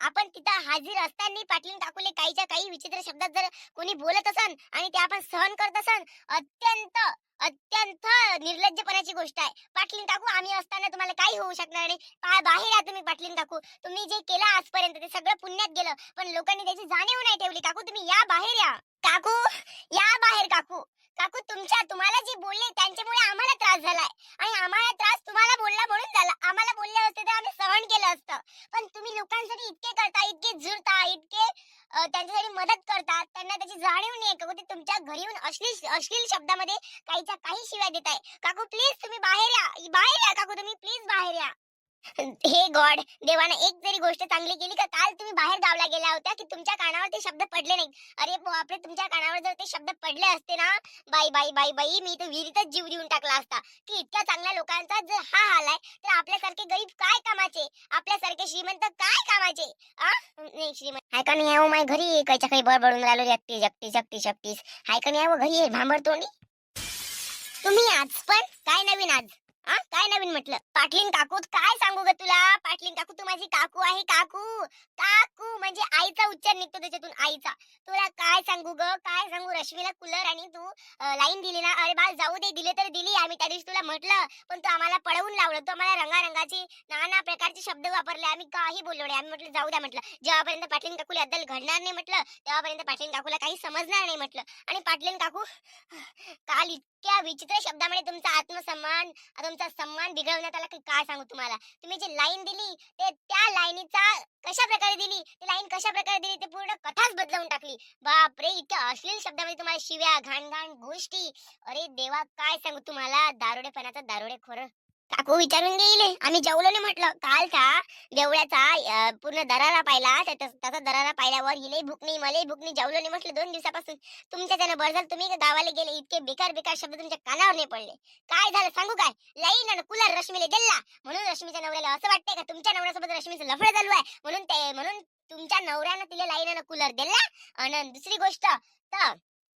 आपण तिथं हाजीर असताना पाटलीन काकूले काहीच्या काही विचित्र शब्दात जर कोणी बोलत असन आणि ते आपण सहन करत असन, अत्यंत अत्यंत निर्लज्जपणाची गोष्ट आहे. पाटलीन काकू आम्ही असताना तुम्हाला काही होऊ शकणार नाही. बाहेर या तुम्ही पाटलीन काकू. तुम्ही जे केलं आजपर्यंत ते सगळं पुण्यात गेलं, पण लोकांनी त्याची जाणीव नाही ठेवली. काकू तुम्ही या बाहेर या. काकू या बाहेर काकू. काकू तुम्हाला जे बोलले त्यांच्यामुळे आम्हाला त्रास झालाय आणि आम्हाला त्रास तुम्हाला बोलला म्हणून झाला. आम्हाला बोलले असते तर आम्ही सहन केलं असतं. पण तुम्ही लोकांसाठी इतके करता, इतके झुरता, इतके त्यांच्यासाठी मदत करतात, त्यांना त्याची जाणीव नाही का? ते तुमच्या घरी येऊन अश्लील अश्लील शब्दामध्ये काहीच्या काही शिव्या देताय. काकू प्लीज तुम्ही बाहेर या. बाहेर या काकू, तुम्ही प्लीज बाहेर या. हे गॉड, देवाने एक जरी गोष्ट चांगली केली का काल तुम्ही बाहेर गावला गेला होता की तुमच्या कानावर ते शब्द पडले नाहीत. अरे बापरे, तुमच्या कानावर जर ते शब्द पडले असते ना, बाई बाई बाई बाई, मी तर विहिरीतच जीव देऊन टाकला असता. की इतक्या चांगल्या लोकांचा जर हा हाल आहे तर आपल्यासारखे गरीब काय कामाचे, आपल्यासारखे श्रीमंत काय कामाचे? नाही श्रीमंत हाय का नाही आहे माय घरी, कायच्या काही बडबडून राहिलो एकटी एकटी एकटी एकटीच हाय का नाही घरी भांबर तोंडी. तुम्ही आज पण काय नवीन आज? काय नवीन म्हटलं? पाटलीन काकू काय सांगू ग तुला? पाटलीन काकू तू माझी काकू आहे. काकू काकू म्हणजे आईचा उच्चार निघतो त्याच्यातून, आईचा. तुला काय सांगू ग, काय सांगू? रश्मीला कूलर आणि तू लाईन दिली ना, अरे बाळ जाऊ दे, दिले तर दिली. आम्ही त्या दिवशी तुला म्हटलं पण तू आम्हाला पळवून लावलं. तू आम्हाला रंगारंगाची नाना प्रकारचे शब्द वापरले, आम्ही काही बोललो नाही. आम्ही म्हटलं जाऊ द्या म्हटलं, जेव्हापर्यंत पाटलीन काकूला अद्दल घडणार नाही म्हटलं तेव्हापर्यंत पाटलीन काकूला काही समजणार नाही म्हटलं. आणि पाटलीन काकू काल इतक्या विचित्र शब्दामध्ये तुमचा आत्मसन्मान, तुमचा सम्मान बिघडवण्यात आला की काय सांगू तुम्हाला. तुम्ही जी लाईन दिली ते त्या लाईनीचा कशा प्रकारे दिली, ती लाईन कशा प्रकारे दिली ते पूर्ण कथाच बदलवून टाकली. बापरे, इतक्या अश्लील शब्दामध्ये तुम्हाला शिव्या, घाण घाण गोष्टी. अरे देवा, काय सांगू तुम्हाला. दारुडेपणाचा दारुडेखोर. काकू विचारून गेले, आम्ही जेवलो नाही म्हटलं. कालचा देवळ्याचा पूर्ण दरारा पाहिला, त्याचा दरारा पाहिल्यावर हिलाही भूक नाही मलाही भूक नाही, जेवलो नाही म्हटलं 2 दिवसापासून. तुमच्या त्यानं बरं झालं तुम्ही गावाला गेले, इतके बेकार बेकार शब्द तुमच्या कानावर नाही पडले. काय झालं सांगू काय? लाईन आणि कूलर रश्मीले दिला म्हणून रश्मीच्या नवऱ्याला असं वाटतंय का तुमच्या नवऱ्यासोबत रश्मीचं लफडं चालू आहे म्हणून तुमच्या नवऱ्यानं तिला लाईन आणि कूलर दिला. आणि दुसरी गोष्ट तर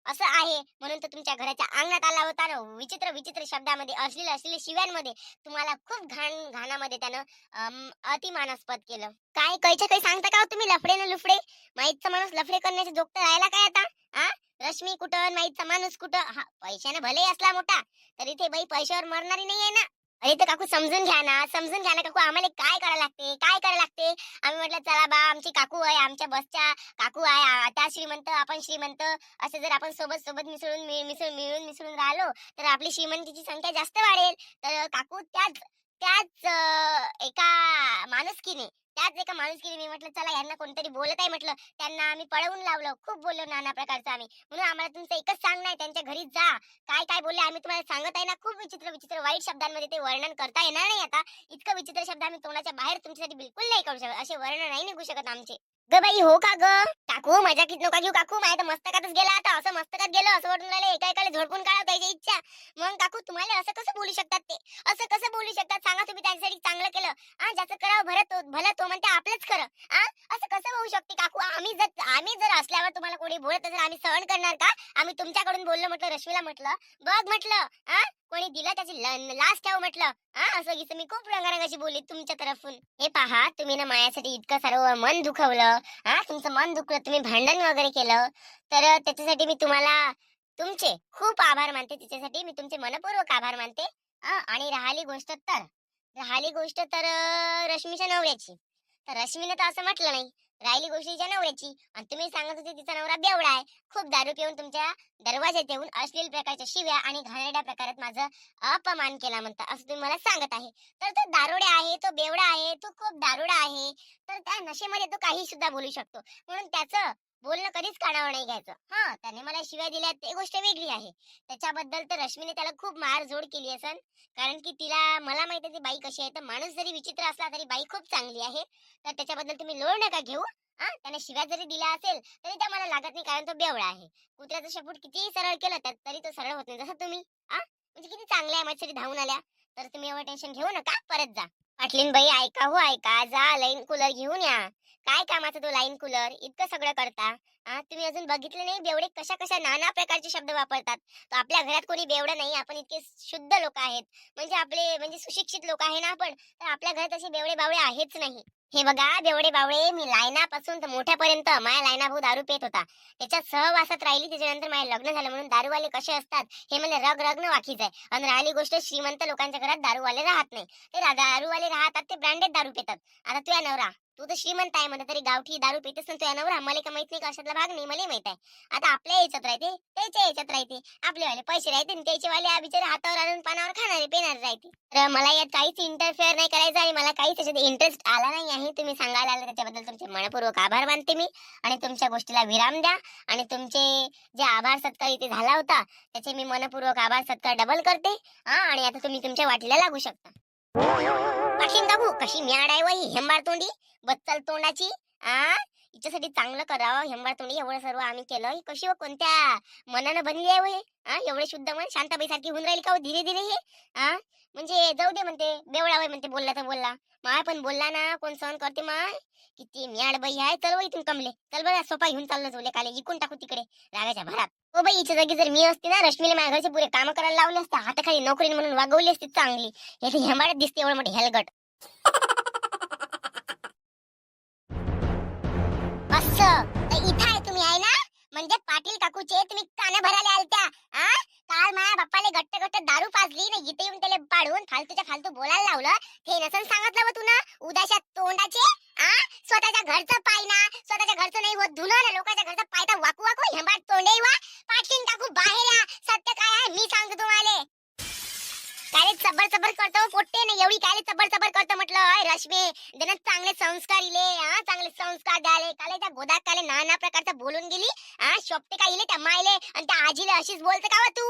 असं आहे म्हणून तर तुमच्या घराच्या अंगणात आला होता ना, विचित्र विचित्र शब्दामध्ये, अश्लील अश्लील शिव्यांमध्ये तुम्हाला खूप घाणामध्ये त्यानं अतिमानास्पद केलं. काय कायच्या काही सांगता का हो तुम्ही? लफडे ना लुफडे, माईतचा माणूस लफडे करण्याचे जोगत राहिला काय आता? रश्मी कुठं, माईतचा माणूस कुठं? पैशाने भले असला मोठा तरी ते बाई पैशावर मरणारी नाहीये ना. अरे तर काकू समजून घ्या ना, समजून घ्या ना काकू. आम्हाला काय करायला लागते, काय करायला लागते? आम्ही म्हटलं चला बा, आमची काकू आहे, आमच्या बसच्या काकू आहे, त्या श्रीमंत आपण श्रीमंत, असं जर आपण सोबत सोबत मिळून मिसळून राहिलो तर आपली श्रीमंतीची संख्या जास्त वाढेल. तर काकू त्याच त्याच एका माणुसकीने मी म्हटलं चला यांना कोणतरी बोलत आहे म्हटलं, त्यांना आम्ही पळवून लावलं. खूप बोललो नाना प्रकारचं आम्ही. म्हणून आम्हाला तुमचं एकच सांगणं आहे, त्यांच्या घरी जा. काय काय बोलले आम्ही तुम्हाला सांगत आहे ना. खूप विचित्र विचित्र वाईट शब्दांमध्ये ते वर्णन करता येणार नाही आता. इतकं विचित्र शब्द आम्ही तोंडाच्या बाहेर तुमच्यासाठी बिलकुल नाही करू शकत. असे वर्णन नाही निघू शकत आमचे. ग बाई हो का ग? काकू मजा किती नका घेऊ काकू, माझ्या तर मस्तकातच गेला आता. असं मस्तकात गेलं असं वाटून राहिलं एका एकाला झोडपून काढा त्याची इच्छा. मग काकू तुम्हाला असं कसं बोलू शकतात ते? असं कसं बोलू शकतात सांगा? तुम्ही त्यांच्यासाठी चांगलं केलं, ज्याचं करावं भलं तो म्हणते आपलंच खरं. असं कसं होऊ शकते काकू? आम्ही जर असल्यावर तुम्हाला कोणी बोलत असेल आम्ही सहन करणार का? आम्ही तुमच्याकडून बोललो म्हटलं, रश्मीला म्हटलं बघ म्हटलं, कोणी दिलं त्याची लाच ठेव म्हटलं. असं की मी खूप रंगारंगाची बोलली तुमच्या तरफून. हे पहा, तुम्ही ना माझ्यासाठी इतकं सर्व मन दुखवलं, तुमचं मन दुखलं, तुम्ही भांडण वगैरे केलं, तर त्याच्यासाठी मी तुम्हाला तुमचे खूप आभार मानते. तिच्यासाठी मी तुमचे मनपूर्वक आभार मानते. आणि राहिली गोष्ट तर रश्मीच्या नवऱ्याची. तर रश्मीने तर असं म्हटलं नाही, राहिली गोष्ट तिच्या नवऱ्याची. आणि तुम्ही सांगत होते तिचा नवरा बेवडा आहे, खूप दारू पिऊन तुमच्या दरवाज्यात येऊन अश्लील प्रकारच्या शिव्या आणि घाणेरड्या प्रकारात माझा अपमान केला म्हणता, असं तुम्ही मला सांगत आहे. तर तो दारुडा आहे, तो बेवडा आहे, तो खूप दारुडा आहे. तर त्या नशेमध्ये तो काही सुद्धा बोलू शकतो, म्हणून त्याचं बोलणं कधीच कानावर नाही घ्यायचं. त्याने मला शिव्या दिल्या ते गोष्ट वेगळी आहे. त्याच्याबद्दल तर रश्मीने त्याला खूप मारझोड केली असेल, कारण की तिला मला माहिती आहे ती बाई कशी आहे. तर माणूस जरी विचित्र असला तरी बाई खूप चांगली आहे. तर त्याच्याबद्दल तुम्ही लोळ नका घेऊ. त्याने शिव्या जरी दिल्या असेल तरी त्या मला लागत नाही, कारण तो बेवडा आहे. कुत्र्याचं शेपूट कितीही सरळ केलं तरी तो सरळ होत नाही. जसं तुम्ही म्हणजे किती चांगल्या मच्छरी धावून आल्या. तर तुम्ही एवढं टेन्शन घेऊ नका, परत जा. पाटलीन बाई ऐका हो ऐका, जा लाईन कूलर घेऊन या. काय कामाचं तो लाईन कूलर, इतकं सगळं करता. तुम्ही अजून बघितले नाही बेवडे कशा कशा नाना प्रकारचे शब्द वापरतात. तर आपल्या घरात कोणी बेवडं नाही, आपण इतके शुद्ध लोक आहेत, म्हणजे आपले म्हणजे सुशिक्षित लोक आहे ना आपण, तर आपल्या घरात असे बेवडे बावळे आहेच नाही. हे बघा बेवडे बावळे, मी लहानापासून तर मोठ्यापर्यंत माझ्या लहाना भाऊ दारू पित होता, त्याच्यात सहवासात राहिली, त्याच्यानंतर माझे लग्न झालं. म्हणून दारूवाले कसे असतात हे मला रग रग न वाकीच आहे. आणि राहिली गोष्ट श्रीमंत लोकांच्या घरात दारूवाले राहत नाही, ते दारूवाले राहतात ते ब्रँडेड दारू पितात. आता तुझ्या नवरा, तू तर श्रीमंत आहे म्हणत, तरी गावठी दारू पितेस ना तुझ्या नवरा, मला का माहित नाही का अशातला भाग नाही, मला माहित आहे. आता आपल्या याच्यात राहते, त्याच्या याच्यात राहते, आपलेवाले पैसे राहते आणि त्याचे वाले बिचारे हातावर आणून पानावर खाणारे पेणारे राहते. तर मला यात काहीच इंटरफेअर नाही करायचं आणि मला काहीच त्याच्यात इंटरेस्ट आला नाही आहे. तुम्ही सांगायला आले त्याच्याबद्दल तुमचे मनपूर्वक आभार मानते मी, आणि तुमच्या गोष्टीला विराम द्या. आणि तुमचे जे आभार सत्कार इथे झाला होता त्याचे मी मनपूर्वक आभार सत्कार डबल करते. आणि आता तुम्ही तुमच्या वाटीला लागू शकता. पाटील काकू कशी म्याड आहे वही हेंबार तोंडी, बच्चल तोंडाची. हिच्यासाठी चांगलं करावं हेंबार तोंडी, एवढं सर्व आम्ही केलं, ही कशी व कोणत्या मनानं बनली आहे वय. एवढे शुद्ध मन शांताबाई सारखी होऊन राहील का हो धीरे धीरे हे. म्हणजे जाऊ दे म्हणते बेवडा वय म्हणते, बोलला तर बोलला माय, पण बोलला ना कोण सहन करते माय. किती म्याड बाई आहे. चल वय इथून कमले, चल बरं सोपा घेऊन चाललो झोले काले इकून टाकू तिकडे रागाच्या भरात. हो बाई हिच्या जागी जर मी असते ना, रश्मीला माझ्या घरचे पुरे काम करायला लावले असते, हाताखाली नोकरी म्हणून वागवली असती चांगली. हे हेंबाडत दिसते एवढं मोठे हेलगट. असं तर इथं आहे तुम्ही आहे ना, म्हणजे पाटील काकूचे तुम्ही कान भरायला आलत्या. काल माझ्या बाप्पाले गट्ट गट्ट दारू पाजली ना, इथे येऊन त्याला पाडून फालतूच्या फालतू बोलायला लावलं. ते नसन सांगितलं व तुला उदाशा तोंडाचे. स्वतःच्या घरचं पाय ना, स्वतःच्या घरचं नाही होत धुणं ना, लोकांच्या घरचं पाय तर वाकू वाकू हेंबाट तोंडे वा. पाटील काकू बाहेर या, सत्य काय आहे मी सांगतो तुम्हाला. काले चबर चबर करतो पोट्टे ना, एवढी काले चबर चबर करतो म्हटलं. रश्मी देना चांगले संस्कार इले, चांगले संस्कार द्याले. काले त्या गोदात काले नाना प्रकारचं बोलून गेली. शोभते का इले त्या मायले आणि त्या आजीला अशीच बोलते का तू.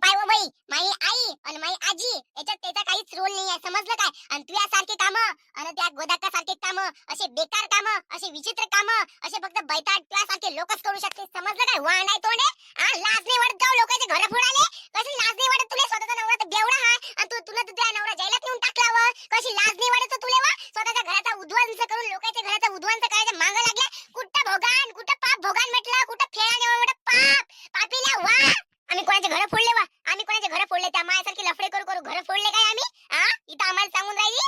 बाय व बाई, माई आई आणि माई आजी याच्यात त्याचा काहीच रोल नाही आहे, समजलं काय. आणि तुझ्यासारखे काम आणि त्या गोदाका सारखे काम, असे बेकार काम, असे विचित्र काम, असे फक्त बैताट तुझ्यासारखे लोकच करू शकते, समजलं काय. वाण आहे तोंडे, लाज नाही वाटत जाऊ लोकांचे घर फोडाले. कशी लाज नाही वाटत तुला, स्वतःचा नवरा तर बेवडा हा आणि तुला तुझ्या नवरा जायला नेऊन टाकलावर कशी लाज नाही वाटत तुला वा. स्वतःच्या घराचा उद्ध्वंस करून लोकांच्या घराचा उद्ध्वंस करायचं मागं लागल्या. कुठं भोगान कुठं पाप भोगान म्हटलं, कुठं फेळा नेवा मोठं पाप पापीला वा. आम्ही कोणाचे घर फोडले वा, आम्ही कोणाचे घर फोडले, त्या मायासारखे लफडे करू करू घर फोडले काय आम्ही. इथं आम्हाला सांगून राहिली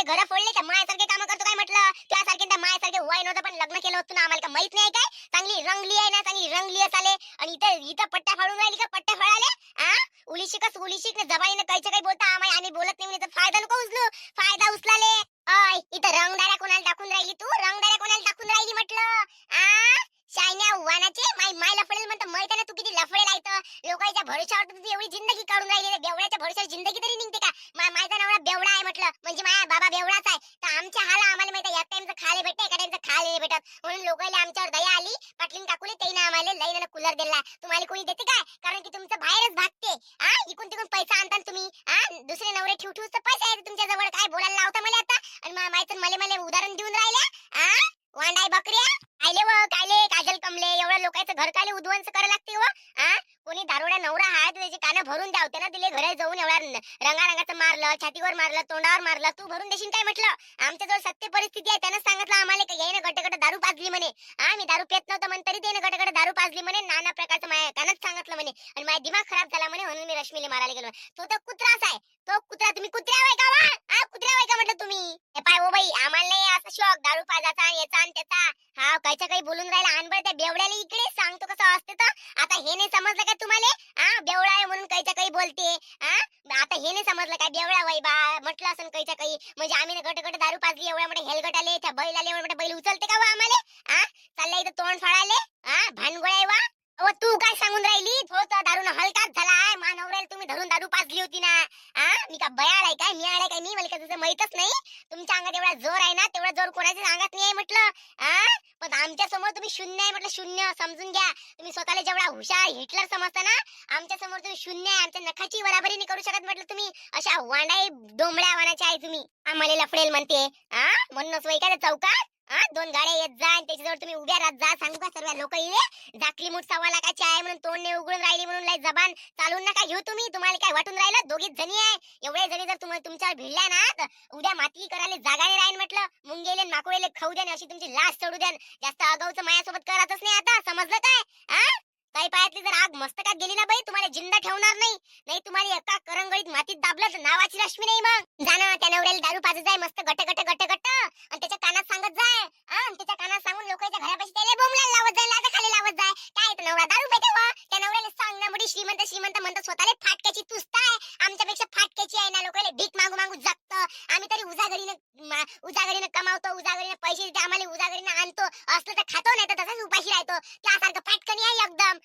घर फोडले त्या मायासारखे काम करतो काय म्हटलं. त्यासारखे त्या मायासारखे वय नव्हतं पण लग्न केलं होतं ना, आम्हाला का माहित नाही काय. चांगली रंगली आहे ना, चांगली रंगली असाले आणि इथं इथं पट्ट्या फाडून राहिली का, पट्ट्या फाडाले. उली शिक ना, जबाईनं काहीच काही बोलता आम्ही बोलत नाही म्हणजे फायदा नको उचलू, फायदा उचलाले. इथं रंगदाऱ्या कोणाला टाकून राहिली तू, रंगदाऱ्या कोणाला टाकून राहिली म्हटलं. शायन्या वानाचे माय लफडेल म्हणतं, माहित आहे ना तू किती लफडेल आहे. लोकांच्या भरोशावर तू एवढी जिंदगी काढून राहिली, बेवड्याच्या भरोशावर जिंदगी तरी निघते का. माझा नवरा बेवडा आहे म्हटलं म्हणजे माझा बाबा बेवडाच आहे, तर आमच्या हाला आम्हाला माहिती आहे, एक टाइमचं खाले भेटते एका टाइमचं खाले भेटत, म्हणून लोकांना आमच्यावर दया आली. पाटलीन काकूले त्याने आम्हाला लईनं कूलर दिला, तुम्हाला कोणी देते काय, कारण की तुमचं बाहेरच भागते. इकून तिकून पैसा आणता तुम्ही. दुसरे नवरे ठेवूच तर पैसे आहे तुमच्या जवळ, काय बोलायला लावता मला आता. आणि माहिती मला उदाहरण देऊन राहिल्या. वांडाई बकऱ्या आले व काले काजल कमले, एवढ्या लोकांचं घर काले उद्ध्वंस करायला लागते व. कोणी दारोडा नवरा आहे त्याचे कानं भरून द्यावते ना, तिले घरात जाऊन एवढ्या रंगारंगाचं मारलं, छातीवर मारलं, तोंडावर मारलं, तू भरून देशील काय म्हटलं. आमच्याजवळ सत्य परिस्थिती आहे, त्यानं सांगितलं आम्हाला की याने गट गट दारू पाजली म्हणे. मी दारू पेत नव्हतं म्हणे, तरी त्याने गट गट दारू पाजली म्हणे, नाना प्रकारचं माझ्या कानच सांगितलं म्हणे. आणि माझा दिमाग खराब झाला म्हणे, म्हणून मी रश्मीला मारायला गेलो. तो तर कुत्राच आहे, तो कुत्रा. तुम्ही कुत्र्या वाय का वा, कुत्र्या वाय का म्हटलं तुम्ही. हे पाय ओ बाई, आम्हाला नाही असं शॉक दारू पाजाचा याचा आणि त्याचा. कायच्या काही बोलून राहिला अनबळ त्या बेवड्याला, इकडे सांगतो कसं असते तर. आता हे नाही समजलं का तुम्हाला. बेवडा आहे म्हणून कायच्या काही बोलते. आता हे नाही समजलं काय बेवडा वय बा म्हटलं असं कायच्या काही, म्हणजे आम्ही गट गट दारू पाजली, एवढ्या मोठे हेलगट आले, त्या बैल आले, एवढे मोठे बैल उचलते का वा आम्हाला. चाललंय इथं तोंड फाडाले, भानगोळ्या वा. तू काय सांगून राहिली, हो तर दारू हलकाच झालाय, मानवऱ्याला तुम्ही धरून दारू पाजली होती ना. मी का बयाळ आहे काय, मी आळाय काय, मी मला का तुझं माहितच नाही. तुमच्या अंगात एवढा जोर आहे ना, तेवढा जोर कोणाच्या अंगात नाही आहे म्हटलं. पण आमच्या समोर तुम्ही शून्य आहे म्हटलं, शून्य समजून घ्या. तुम्ही स्वतःला जेवढा हुशार हिटलर समजता ना, आमच्या समोर तुम्ही शून्य आहे, आमच्या नखाची बराबरी नाही करू शकत म्हटलं. तुम्ही अशा वांडाई डोंबड्या वानाच्या आहे तुम्ही. आम्हाला लफडेल म्हणते म्हणूनच वय काय चौकात. दोन गाड्या येत जा आणि त्याच्याजवळ तुम्ही उभ्या राहत जा. सांगू का सर्व लोक इले झाकली मूठ 1.25 लाखाची आहे म्हणून तोंड उघडून राहिली म्हणून लय जबान चालून नका घेऊ तुम्ही. तुम्हाला काय वाटून राहिलं दोघीच जणी आहे. एवढे जणी जर तुम्हाला तुमच्यावर भिडल्या ना तर उद्या माती करायला जागा नाही राहील म्हटलं. मुंगेले माकुळेले खाऊ द्या अशी तुमची लाश सोडू द्या. जास्त आगाऊचं माझ्यासोबत करतच नाही आता, समजलं काय? काही पायातली जर आग मस्तकात गेली ना बाई तुम्हाला जिंदा ठेवणार नाही. नाही तुम्हाला एका करंगळीत मातीत दाबलं तर नावाची रश्मी नाही. मग जाणं त्या नवऱ्याला दारू पाजत जाय मस्त गट गट गट गट आणि त्याच्या कानात सांगत जाय आणि त्याच्या कानात सांगून लोकांच्या घरापाशी त्याला बोंबला लावत जाय, लाथा खाली लावत जाय. काय तर नवरा दारू पिते वा त्या नवऱ्याला सांग ना मोठी श्रीमंत श्रीमंत म्हणतात स्वतःला फाटक्याची तुसताय. आमच्यापेक्षा फाटक्याची आहे ना. लोकांना भीक मागू मागू जगतं. आम्ही तरी उजागरीनं कमावतो, उजागरीनं पैसे देते, आम्हाला उजागरीनं आणतो. असलं तर खातो नाही तर तसंच उपाशी राहतो. त्यासारखं फाटकणी आहे एकदम.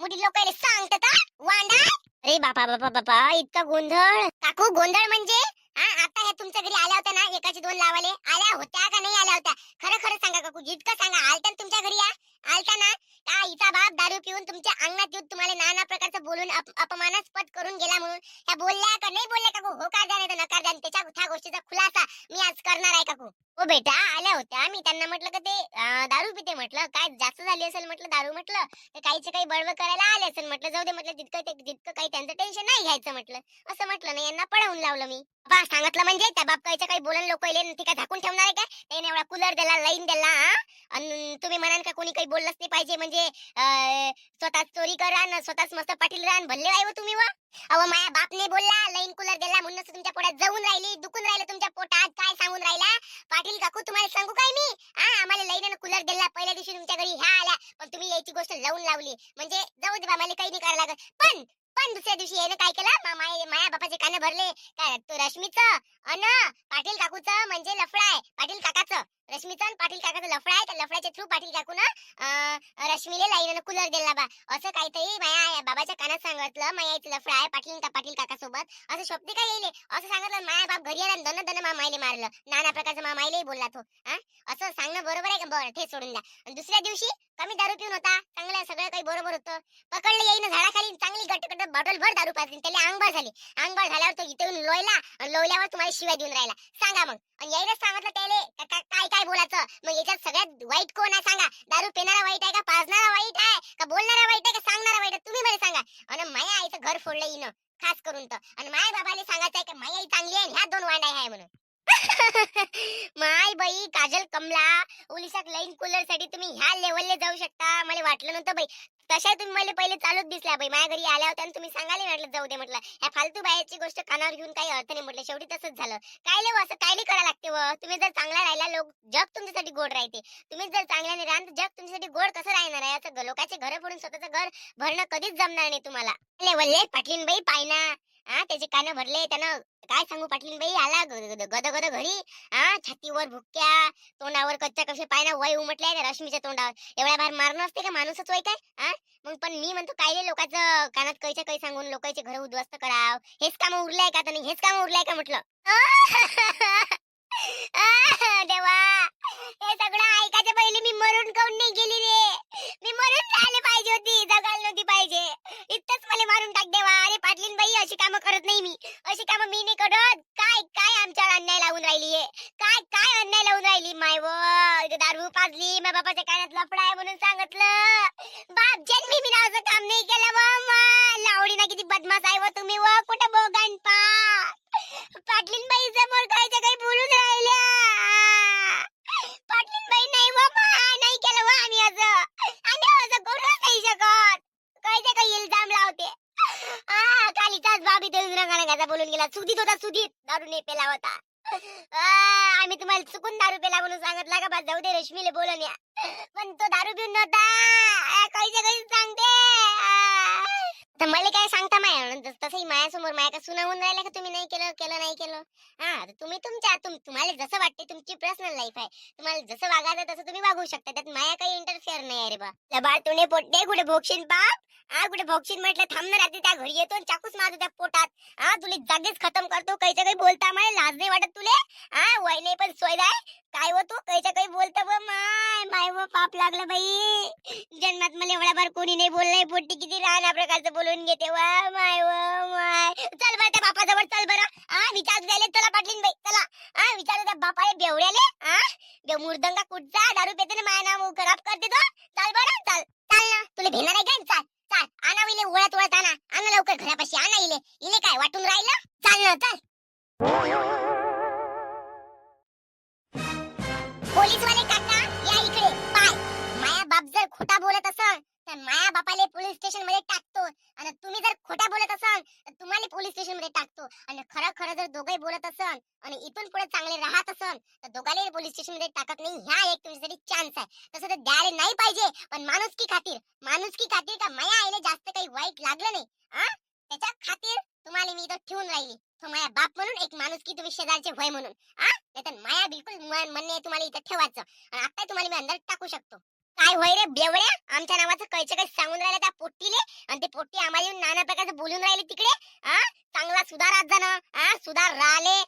मोठी लोकांना सांगतात वांडा. अरे बापा बापा बापा इतका गोंधळ. काकू गोंधळ म्हणजे आता हे तुमच्या घरी आल्या होत्या ना एकाची दोन लावाले आल्या होत्या का नाही आल्या होत्या? खरं खरं सांगा काकू, जितकं सांगा. आलता तुमच्या घरी आलता ना का हिचा बाप दारू पिऊन तुमच्या अंगणात येऊन तुम्हाला नाना प्रकारचं बोलून अपमानास्पद करून गेला म्हणून ह्या बोलल्या का नाही बोलल्या काकू? हो का द्या नाही तर नकार द्या. त्याच्या त्या गोष्टीचा खुलासा मी आज करणार आहे काकू. हो बेटा आल्या होत्या. मी त्यांना म्हटलं का ते दारू पिते म्हटलं, काय जास्त झाली असेल म्हटलं दारू म्हटलं ते काहीचे काही बळबळ करायला आले असेल म्हटलं. जाऊ दे म्हटलं जितकं काही त्यांचं टेन्शन नाही घ्यायचं म्हटलं. असं म्हटलं नाही यांना पळवून लावलं मी. सांगितलं म्हणजे त्या बाप कायचं काही बोलून लोक येईल काय झाकून ठेवणार आहे का? त्याने एवढा कूलर दिला लाईन दिला आणि तुम्ही म्हणाल का कोणी काही बोललंच नाही पाहिजे म्हणजे स्वतःच चोरी करा ना स्वतःच मस्त पाटील राहा भल्ले राहिव तुम्ही. व अहो माया बापने बोलला लाईन कूलर दिला म्हणून तुमच्या पोटात जाऊन राहिली दुखून राहिलं तुमच्या पोटात. काय सांगून राहिला पाटील काकू तुम्हाला सांगू काय मी? आम्हाला लाईन कूलर दिला पहिल्या दिवशी तुमच्या घरी ह्या आल्या पण तुम्ही याची गोष्ट लावून लावली म्हणजे जाऊ दे बा मला काही नाही करायला लागत. पण दुसऱ्या दिवशी याने काय केलं माया बापाचे कान भरले काय तो रश्मीचं अन पाटील काकूचं म्हणजे लफडाय पाटील काकाचं. रश्मीचं आणि पाटील काकाचं लफडा आहे. त्या लफड्याच्या थ्रू पाटील काकून रश्मीले लाईन कूलर दिला बा असं काहीतरी माया बाबाच्या कानात सांगितलं. मायाचं लफडा आहे पाटील काका सोबत असं शब्द काय येईल असं सांगितलं. माया बाप घरी आला दन दन मामाईले मारलं नाना प्रकारचं मामाईले बोलला तो. असं सांगणं बरोबर आहे का? बरं ते सोडून द्या. दुसऱ्या दिवशी कमी दारू पिऊन होता चांगलं सगळं काही बरोबर होतं. पकडलं येईन झाडाखाली चांगली गट बॉटल भर दारू पाजली त्याला अंगबाळ झाली. अंगबाळ झाल्यावर तो इथे येऊन लोयला आणि लोयल्यावर तुम्हाला शिव्या देऊन राहिला. सांगा मग आणि यायलाच सांगितलं त्याला काय काय बोलायचं. मग याच्यात सगळ्यात वाईट कोण आहे सांगा? दारू पिणारा वाईट आहे का पाजणारा वाईट आहे का बोलणारा वाईट आहे का सांगणारा वाईट आहे? तुम्ही मला सांगा. आणि माया आईचं घर फोडलं येणं खास करून तर आणि माय बाबाला सांगायचं आहे का माया आई चांगली आहे ह्या दोन वांडा आहे म्हणून. माय बाई काजल कमला ओलिसाक लाईन कूलर साठी तुम्ही ह्या लेवलले जाऊ शकता मला वाटलं नव्हतं बाई. तशा तुम्ही मला पहिले चालूच दिसल्या बाई. माझ्या घरी आल्या होत्या आणि तुम्ही सांगायला म्हटलं जाऊ दे म्हटलं ह्या फालतू बायाची गोष्ट कानावर घेऊन काही अर्थ नाही म्हटलं. शेवटी तसंच झालं. काय लेव असं काय करायला लागते व तुम्ही जर चांगला राहिला लोक जग तुमच्यासाठी गोड राहते. तुम्ही जर चांगल्याने राहाल तर जग तुमच्यासाठी गोड कसं राहणार आहे? असं लोकांचे घर फोडून स्वतःचं घर भरणं कधीच जमणार नाही तुम्हाला. लेवलले पाटलीन बाई पायना त्याचे कान भरले त्यानं काय सांगू. पाटलीन बाई आला गद गद घरी छातीवर भुक्क्या तोंडावर कच्च्या कसे पायना वय उमटलाय रश्मीच्या तोंडावर. एवढ्या बाहेर मारणं असते का माणूसच वय काय? मग पण मी म्हणतो काय लोकांचं कानात कैच्या काही सांगून लोकांचे घर उद्ध्वस्त कराव हेच काम उरलंय का? तर हेच काम उरलंय का म्हटलं. देवा हे सगळं ऐकायच्या पहिले मी मरून काऊन नाही गेली रे? मी मरून राहिले पाहिजे होती जगायला नव्हती पाहिजे. इतकंच मला मारून टाक देवा. अरे पाटलीन बाई अशी कामं करत नाही मी. अशी कामं मी नाही करत. काय काय आमच्यावर अन्याय लावून राहिली आहे? काय काय अन्याय लावून राहिली माय व दारू पाजली माझ्या बापाच्या कानात लफडा आहे म्हणून सांगितलं. बाप जन्मी मी नावचं काम नाही केलं व लावडी ना किती बदमाश आहे व तुम्ही व कुठं बोगान पा पाटलीन बाई समोर कायच्या काही बोलून राहिल्या. पाटलीन बाई नाही बाबा नाही केलं व आम्ही असं करूच नाही शकत. कायच्या काही इल्जाम लावते. कालीचाच बाबी ते रंगारंगाचा बोलून गेला. सुधीत होता सुधीत दारू नाही पेला होता. आम्ही तुम्हाला चुकून दारू पेला म्हणून सांगितलं का बा जाऊ दे रश्मीले बोलून या पण तो दारू पिऊन नव्हता. काहीच्या काही सांगते तर मला काय सांगता माया तसंही मायासमोर माया का सुनावून राहिला का तुम्ही नाही केलं नाही केलं. तुम्ही तुम्हाला जसं वाटते तुमची पर्सनल लाईफ आहे. तुम्हाला जसं वागायचं तसं तुम्ही वागू शकता. त्यात माया काही इंटरफेअर नाही आहे रे बा. लबाड तुने पोट्टे कुठे भोगशील बाप. कुठे भोगशील म्हटलं थांब ना रात्री त्या घरी येतो चाकूच मारतो त्या पोटात. तुला जागेच खतम करतो. काहीच्या काही बोलता मला लाज नाही वाटत तुले? वय नाही पण सोयदाय काय हो तू काहीच्या काही बोलत व माय व पाप लागलं बाई. जन्मात मला एवढा बार कोणी नाही बोललाय. पोट्टी किती राहण्या प्रकारचं बोलून घेते वा माय चल बरं त्या बापाजवळ चल बरं. विचार द्यायला चला पाटलीन बाई चला. विचार त्या बापाले बेवड्याले मुर्दंगा पोलीसवाले काका या इकडे. पाय माया बाप जर खोटा बोलत असन तर माया बापाले पोलीस स्टेशन मध्ये टाकतो, आणि तुम्ही जर खोटा बोलत असाल तर तुम्हाला पोलीस स्टेशन मध्ये टाकतो. आणि खरं खरं जर दोघे बोलत असन आणि इथून पुढे चांगले राहत असन तर दोघांनाही पोलीस स्टेशन मध्ये टाकत नाही. ह्या एक तुमच्यासाठी चान्स आहे. तसं तर द्यायला नाही पाहिजे, पण माणुसकी खातीर का माया आईले जास्त काही वाईट लागलं नाही त्याच्या खातीर तुम्हाला मी इथं ठेवून राहिली. तो माया बाप म्हणून, एक माणुसकी तुम्ही शेजारचे वय म्हणून. नाहीतर माया बिलकुल म्हणणे आहे तुम्हाला इथं ठेवायचं, आणि आता तुम्हाला मी अंदर टाकू शकतो. काय होय रे बेवड्या, आमच्या नावाचं कैचं काही सांगून राहिलं त्या पोट्टीले, आणि ते पोट्टी आम्हाला येऊन नाना प्रकारचं बोलून राहिले तिकडे. चांगला सुधारात जाणं, सुधार राहिले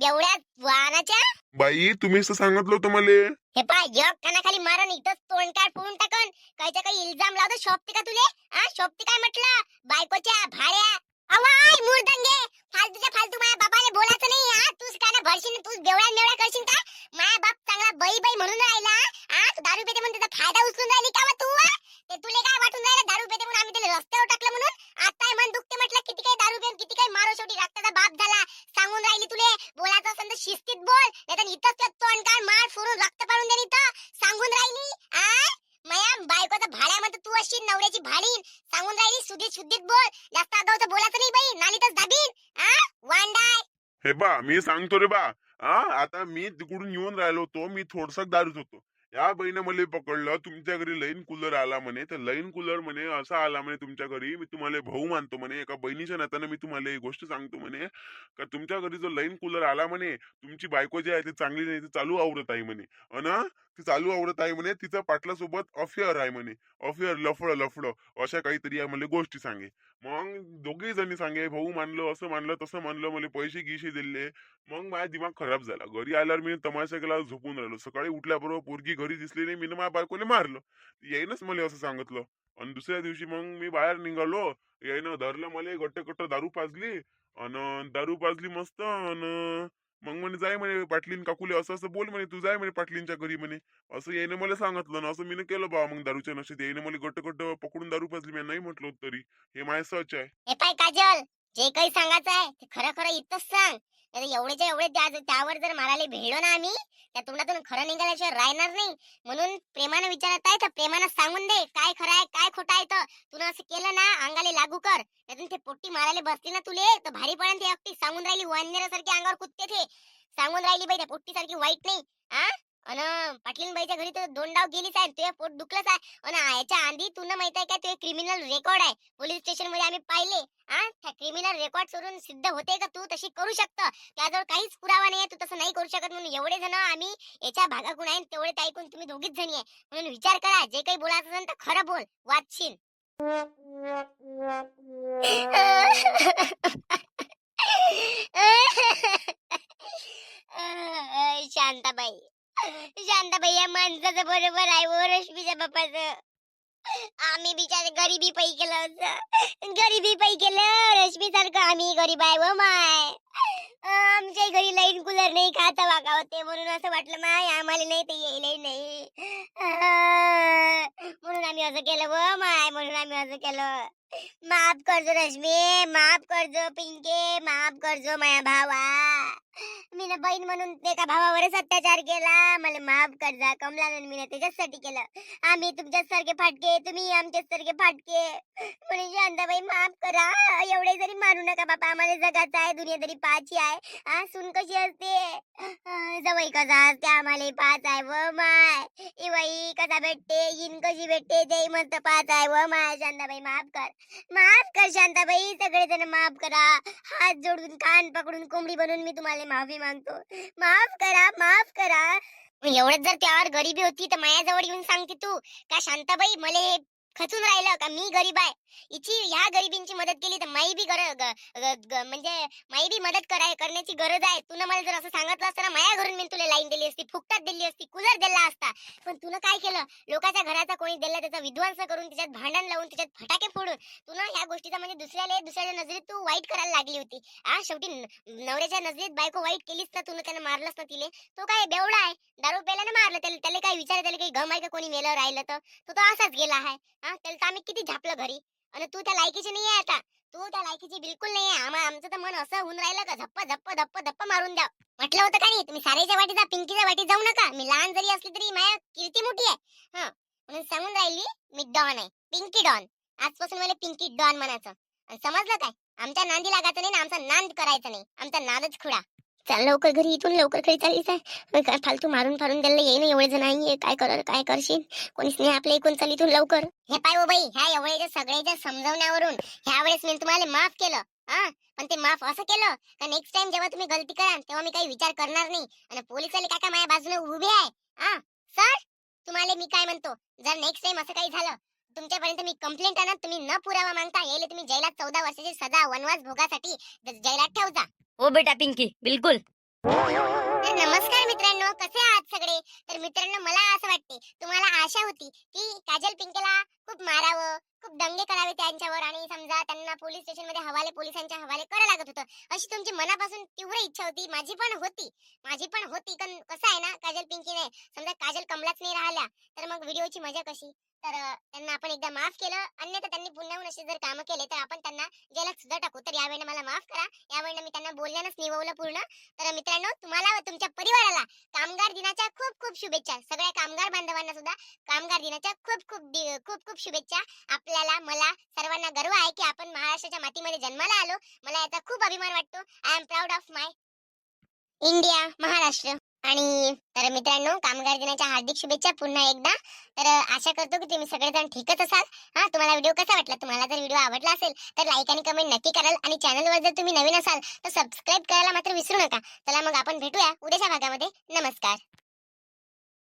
बेवड्या वाहनाच्या. बाई तुम्ही असं सांगितलं होतं मले. हे पाय जग कानाखाली मारण, इथंच तोंडकाळ फोडून टाकन. कायच्या काही इल्जाम लावतो. शोभते का तुले? शोभते काय म्हटलं? बायकोच्या भाड्या अवाय मूर्दंगे, फालतूच्या फालतू माझ्या बापाने बोलायचं नाही. तूच काय ना भरशील, तूच बेवड्या करशील का? माझा बाप चांगला बाई म्हणून राहिला. तू दारू पेते म्हणून त्याचा फायदा उचलून राहिली का तू? ते तुले काय वाटून राहिलं दारू पेते म्हणून आम्ही त्याला रस्त्यावर टाकलं म्हणून? आता मन दुखते म्हटलं. किती काही दारू पेन, किती काही मारो, शेवटी रक्ताचा बाप झाला. सांगून राहिली तुले बोलायचं असेल तर शिस्तीत बोल, नाहीतर इथंच तोंड काढ मार फोडून रक्त पाडून देईन इथं. सांगून राहिली माया बायकोचा भाड्या म्हणतो तू अशी नवऱ्याची भाडीन. सांगून राहिली शुद्धीत बोल. जास्त आगाऊचं बोलायचं नाही बाई, नालीतच दाबीन वांडाय. हे बा मी सांगतो रे बा. आता मी तिकडून येऊन राहिलो होतो, मी थोडस दारूच होतो. या बाईनं मला पकडलं, तुमच्या घरी लाईन कूलर आला म्हणे. तर लाईन कूलर म्हणे असा आला म्हणे तुमच्या घरी, मी तुम्हाला भाऊ मानतो म्हणे, एका बहिणीच्या नात्यानं मी तुम्हाला एक गोष्ट सांगतो म्हणे, का तुमच्या घरी जो लाईन कूलर आला म्हणे, तुमची बायको जी आहे ती चांगली नाही, ती चालू आवरत आहे म्हणे. ती चालू आवडत आहे म्हणे, तिचा पाटलासोबत अफेअर आहे म्हणे. अफेअर लफडं अशा काहीतरी मला गोष्टी सांगे. मग दोघे जणी सांगे, भाऊ मानलं, असं मानलं तसं मानलं, मला पैसे गिशे दिले. मग माझा दिमाग खराब झाला. घरी आल्यावर मी तमाशा केला, झोपून राहिलो. सकाळी उठल्याबरोबर पोरगी घरी दिसली नाही, मी माझ्या बायकोने मारलं. येईनच मला असं सांगितलं. आणि दुसऱ्या दिवशी मग मी बाहेर निघालो, यायनं धरलं मला, गट्ट दारू पाजली. दारू पाजली मस्त. मग म्हणे जाय म्हणे पाटलीन काकुले, असं असं बोल म्हणे, तू जाय म्हणे पाटलींच्या घरी म्हणे. असं यायनं मला सांगितलं ना, असं मी केलं बा. मग दारूच्या नशेत यायनं मला गट्ट पकडून दारू पाजली. मी नाही म्हटलं होतं तरी. हे माझं सच आहे. हे पाय काजल, जे काही सांगायचं आहे ते खरं खरं इथंच सांग. एवढेच्या एवढे त्यावर जर मारायला भेटलो ना आम्ही, त्या तोंडातून खरं निघाल्याशिवाय राहणार नाही. म्हणून प्रेमानं विचारत आहे तर प्रेमानं सांगून दे काय खरं आहे काय खोटं आहे. तर तुला असं केलं ना अंगाले लागू कर, त्यातून ते पोट्टी मारायला बसली ना तुले तर भारी पडन. ते एकटी सांगून राहिली वाननेरासारखी अंगावर कुत्ते ते. सांगून राहिली बाई त्या पोट्टी सारखी वाईट नाही. अन पाटील बाईच्या घरी तर 2 डाव गेलीच आहे, तुझे पोट दुखलंच आहे. आणि याच्या आधी तुला माहित आहे का ते क्रिमिनल रेकॉर्ड आहे पोलीस स्टेशन मध्ये आम्ही पाहिले. त्या क्रिमिनल रेकॉर्ड सोडून सिद्ध होते का तू तशी करू शकतं? त्याजवळ काहीच पुरावा नाही, तू तसं नाही करू शकत. म्हणून एवढे जण आम्ही याच्या भागाकडून आहे, तेवढे ऐकून तुम्ही दोघीच जणी आहे. म्हणून विचार करा, जे काही बोलायचं असेल तर खरं बोल, वाचशील. शांताबाई या माणसाचं बरोबर आहे ओ रश्मीच्या बापाचं. आम्ही बिचारे गरिबी पै केलं होतं, गरिबी पै केलं. रश्मी सारखं आम्ही गरीब आहे व माय. आमच्या घरी लाईन कूलर नाही, खाता वागा होते म्हणून असं वाटलं माय आम्हाला नाही ते येईल नाही. म्हणून आम्ही असं केलं व माय, म्हणून आम्ही असं केलं. माफ करजो रश्मी, माफ करजो पिंके, माफ करजो माया भावा. मी ना बहीण म्हणून एका भावावरच अत्याचार केला, मला माफ करजा. कमलानं मी त्याच्यासाठी केलं. आम्ही तुमच्यासारखे फाटके, तुम्ही आमच्यासारखे फाटके. म्हणून शांताबाई माफ करा. एवढे जरी मारू नका बाबा, आम्हाला जगाचं आहे, दुनियादारी पाहायची आहे. सून कशी असते, जवळ कसा असते, आम्हाला पाच आहे व माय. इवाई कसा भेटते, इन कशी भेटते ते मस्त पाच आहे व माय. शांताबाई माफ कर शांताबाई, सगळेजण माफ करा. हात जोडून कान पकडून कोंबडी बनून मी तुम्हाला माफी मागतो. माफ करा. एवढंच जर त्यावर गरिबी होती तर माझ्याजवळ येऊन सांगते तू का शांताबाई मला हे खचून राहिलं का मी गरीब आहे, हिची ह्या गरिबींची मदत केली तर माई बी म्हणजे माई बी मदत करण्याची गरज आहे. तुला मला जर असं सांगितलं असतं ना, माझ्या घरून मी तुला लाईन दिली असती, फुकटात दिली असती, कूलर दिला असता. पण तुला काय केलं, लोकांच्या घराचा कोणी दिला त्याचा विध्वंस करून, त्याच्यात भांडण लावून, त्याच्यात फटाके फोडून तुला ह्या गोष्टीचा म्हणजे दुसऱ्याच्या नजरेत तू वाईट करायला लागली होती. शेवटी नवऱ्याच्या नजरेत बायको वाईट केलीच ना, तुला त्यानं मारलंच ना तिले. तो काय बेवडा आहे, दारू प्यायला मारलं त्याला काय विचार, त्याला काही गम आहे का कोणी मेलं राहिलं तर तो असाच गेला आहे. त्याला तर आम्ही किती झापलं घरी, आणि तू त्या लायकीची नाही आहे आता. तू त्या लायकीची बिलकुल नाही आहे. आमचं तर मन असं होऊन राहिलं का झप्प झप्प धप्प धप्प मारून द्या. म्हटलं होतं का नाही तुम्ही सारेच्या वाटी जा, पिंकीच्या वाटी जाऊ नका. मी लहान जरी असली तरी माझ्या कीर्ती मोठी आहे. हा म्हणून सांगून राहिली मी डॉन आहे, पिंकी डॉन. आजपासून मला पिंकी डॉन म्हणायचं. आणि समजलं काय? आमच्या नांदी लागायचं नाही ना, आमचा नांद करायचा नाही. आमचा नादच खुडा. चल लवकर घरी, इथून लवकर घरी चाललीस आहे. काय फालतू मारून फारून द्यायला येईन एवढे जण नाहीये. काय करशील? कोणीच नाही आपल्या इकडून, चल इथून लवकर. हे पाय हो बाई, ह्या एवढ्याच्या सगळ्याच्या समजावण्यावरून ह्या वेळेस मी तुम्हाला माफ केलं. हा पण ते माफ असं केलं का नेक्स्ट टाइम जेव्हा तुम्ही गलती कराल तेव्हा मी काही विचार करणार नाही. आणि पोलिसवाले काका माझ्या बाजूने उभे आहे. हा सर, तुम्हाला मी काय म्हणतो, जर नेक्स्ट टाइम असं काही झालं तुमच्यापर्यंत मी कंप्लेंट आणत, तुम्ही न पुरावा मागता येईल तुम्ही जैलात 14 वर्षाची सजा वनवास भोगासाठी जैलात ठेवता. हो बेटा पिंकी, बिलकुल. तर नमस्कार मित्रांनो, कसे आहात सगळे? तर मित्रांनो, मला असं वाटते, तुम्हाला आशा होती की काजल पिंकीला खूप मारावं, खूप दंगे करावे त्यांच्यावर आणि समजा त्यांना पोलीस स्टेशन मध्ये हवाले, पोलिसांच्या हवाले करायला लागत होतं. अशी तुमची मनापासून तीव्र इच्छा होती. माझी पण होती. पण कसं आहे ना, काजल पिंकीने समजा काजल कमलाच नाही राहिल्या तर मग व्हिडिओची मजा कशी? तर त्यांना आपण एकदा माफ केलं. अन्यथा त्यांनी पुन्हाहून असे जर कामं केले तर आपण त्यांना जेलात सुद्धा टाकू. तर यावेळेला मला माफ करा. यावेळेला मी त्यांना बोलण्यानंच निववलं पूर्ण. तर मित्रांनो, तुम्हाला व तुमच्या परिवाराला कामगार दिनाच्या खूप खूप शुभेच्छा. सगळ्या कामगार बांधवांना सुद्धा कामगार दिनाच्या खूप खूप शुभेच्छा. आपल्याला, मला सर्वांना गर्व आहे की आपण महाराष्ट्राच्या मातीमध्ये जन्माला आलो. मला याचा खूप अभिमान वाटतो. I am proud of my India, Maharashtra. आणि तर मित्रांनो, कामगार दिनाच्या हार्दिक शुभेच्छा पुन्हा एकदा. तर आशा करतो की तुम्ही सगळेजण ठीकच असाल. हा, तुम्हाला व्हिडिओ कसा वाटला? तुम्हाला जर व्हिडिओ आवडला असेल तर लाईक आणि कमेंट नक्की कराल. आणि चॅनलवर जर तुम्ही नवीन असाल तर सबस्क्राईब करायला मात्र विसरू नका. चला मग आपण भेटूया उद्याच्या भागामध्ये. नमस्कार.